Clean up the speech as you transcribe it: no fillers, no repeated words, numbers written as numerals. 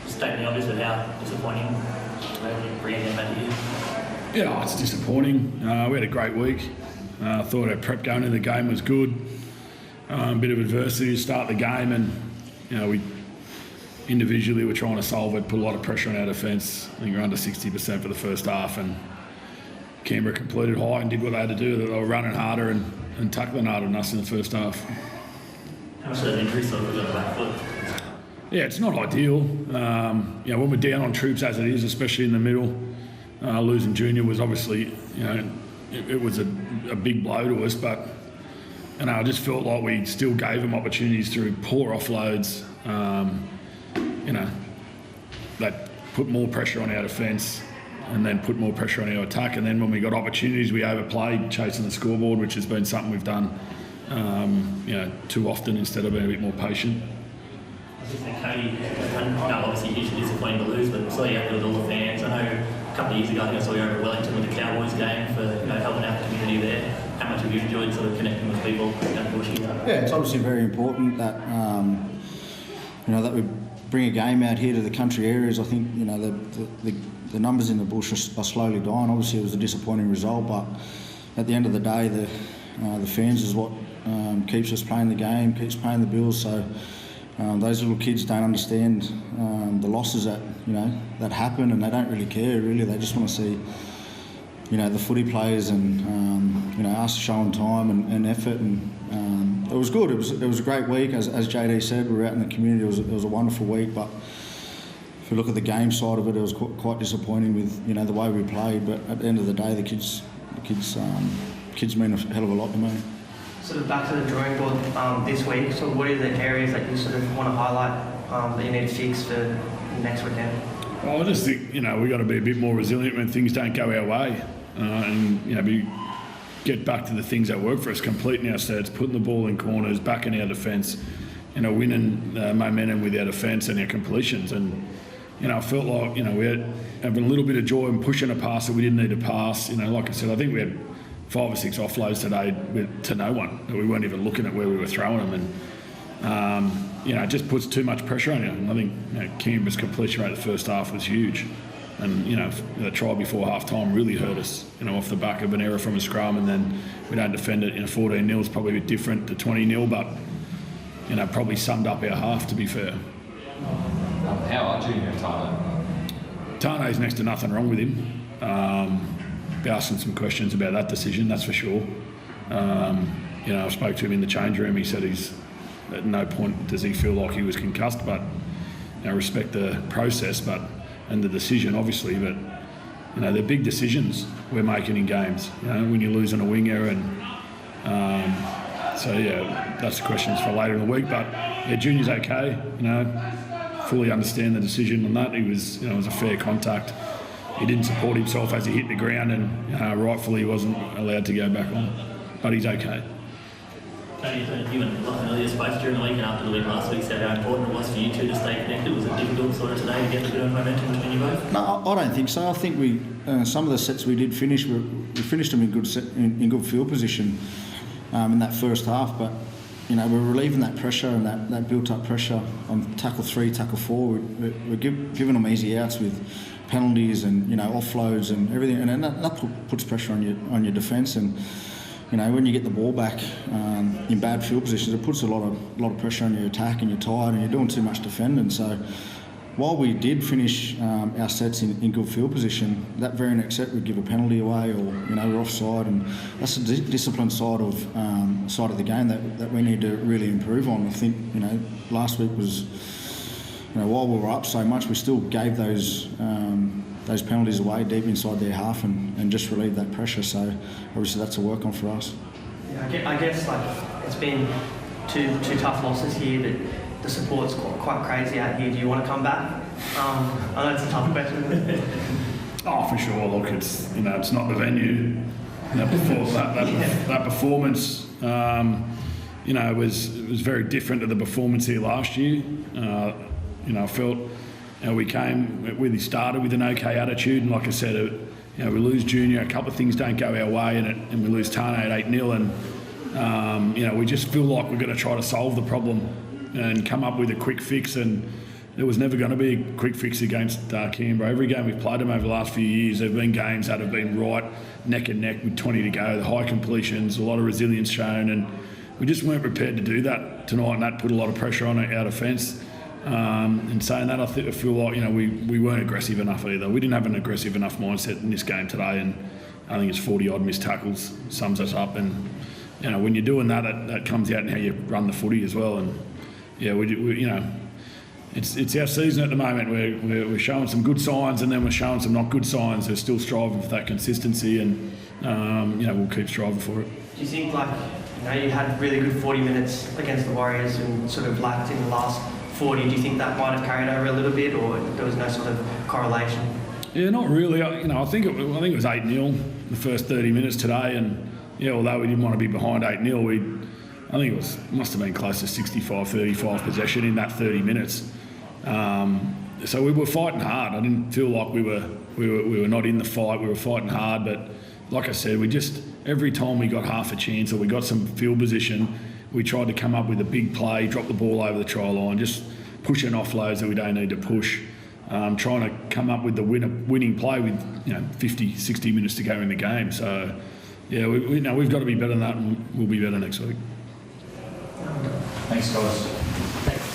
Stating the obvious, but how disappointing bringing them out here. Yeah, it's disappointing. We had a great week. I thought our prep going into the game was good. A bit of adversity to start the game, and we individually were trying to solve it, put a lot of pressure on our defence. I think we're under 60% for the first half, and Canberra completed high and did what they had to do. They were running harder and tackling harder than us in the first half. How much of that injury sort of was on the back foot? Yeah, it's not ideal. When we're down on troops as it is, especially in the middle, losing Junior was obviously, it was a big blow to us, but I just felt like we still gave them opportunities through poor offloads. That put more pressure on our defence and then put more pressure on our attack. And then when we got opportunities, we overplayed chasing the scoreboard, which has been something we've done, too often instead of being a bit more patient. I think Cody, obviously hugely disappointing to lose, but saw you out there with all the fans. I know a couple of years ago, I think I saw you over at Wellington with the Cowboys game for helping out the community there. How much have you enjoyed sort of connecting with people down the bush here? Yeah, it's obviously very important that that we bring a game out here to the country areas. I think the numbers in the bush are slowly dying. Obviously, it was a disappointing result, but at the end of the day, the fans is what keeps us playing the game, keeps paying the bills. So. Those little kids don't understand the losses that that happen, and they don't really care. Really, they just want to see the footy players and us showing time and effort. And it was good. It was a great week, as JD said. We were out in the community. It was a wonderful week. But if you look at the game side of it, it was quite disappointing with the way we played. But at the end of the day, the kids mean a hell of a lot to me. Sort of back to the drawing board this week. So what are the areas that you sort of want to highlight that you need to fix for next weekend? Well, I just think we've got to be a bit more resilient when things don't go our way, and get back to the things that work for us, completing our sets, putting the ball in corners, backing our defence, winning momentum with our defence and our completions. And I felt like we had having a little bit of joy in pushing a pass that we didn't need to pass. Like I said, I think we had 5 or 6 offloads today to no one. We weren't even looking at where we were throwing them, and it just puts too much pressure on you. And I think Canberra's completion rate the first half was huge, and the try before half time really hurt us. Off the back of an error from a scrum, and then we don't defend it. 14-0 is probably a bit different to 20-0, but probably summed up our half, to be fair. How are Junior and Tano? Tano's next to nothing wrong with him. Asking some questions about that decision, that's for sure. I spoke to him in the change room. He said he's at no point does he feel like he was concussed, but I respect the process and the decision, obviously. But they're big decisions we're making in games. When you're losing a winger, and that's the questions for later in the week. But Junior's okay. Fully understand the decision on that. He was, it was a fair contact. He didn't support himself as he hit the ground, and rightfully he wasn't allowed to go back on. But he's okay. Tony, you and Lachlan earlier spoke during the week and after the week last week said how important it was for you two to stay connected. Was it difficult sort of today to get a bit of momentum between you both? No, I don't think so. I think we some of the sets we did finish, we finished them in good field position in that first half. But we're relieving that pressure and that built-up pressure on tackle 3, tackle 4. We're giving them easy outs with penalties and offloads and everything, and that puts pressure on your defence. And when you get the ball back in bad field positions, it puts a lot of pressure on your attack, and you're tired and you're doing too much defending. So while we did finish our sets in good field position, that very next set we'd give a penalty away, or we're offside, and that's the discipline side of the game that we need to really improve on. I think last week was. While we were up so much, we still gave those penalties away deep inside their half and just relieved that pressure. So obviously that's a work on for us. Yeah, I guess it's been two tough losses here, but the support's quite crazy out here. Do you want to come back? I know it's a tough question. Oh, for sure. Look, it's it's not the venue. That performance, was very different to the performance here last year. I felt we really started with an okay attitude, and like I said, we lose Junior, a couple of things don't go our way, and we lose Tane at 8-0, and we just feel like we're going to try to solve the problem and come up with a quick fix and there was never going to be a quick fix against Canberra. Every game we've played them over the last few years, there have been games that have been right neck and neck with 20 to go, the high completions, a lot of resilience shown, and we just weren't prepared to do that tonight, and that put a lot of pressure on our defence. And saying that, I feel like, we weren't aggressive enough either. We didn't have an aggressive enough mindset in this game today, and I think it's 40-odd missed tackles sums us up. And when you're doing that, that comes out in how you run the footy as well. And it's our season at the moment. We're showing some good signs, and then we're showing some not good signs. We're still striving for that consistency, and we'll keep striving for it. Do you think you had really good 40 minutes against the Warriors and sort of lacked in the last 40? Do you think that might have carried over a little bit, or there was no sort of correlation? Yeah, not really. I think it was 8-0 the first 30 minutes today, and although we didn't want to be behind 8-0, I think must have been close to 65-35 possession in that 30 minutes. So we were fighting hard. I didn't feel like we were not in the fight. We were fighting hard, but like I said, every time we got half a chance or we got some field position, we tried to come up with a big play, drop the ball over the try line, just pushing offloads that we don't need to push, trying to come up with the winning play with 50, 60 minutes to go in the game. So yeah, we've got to be better than that, and we'll be better next week. Thanks, guys.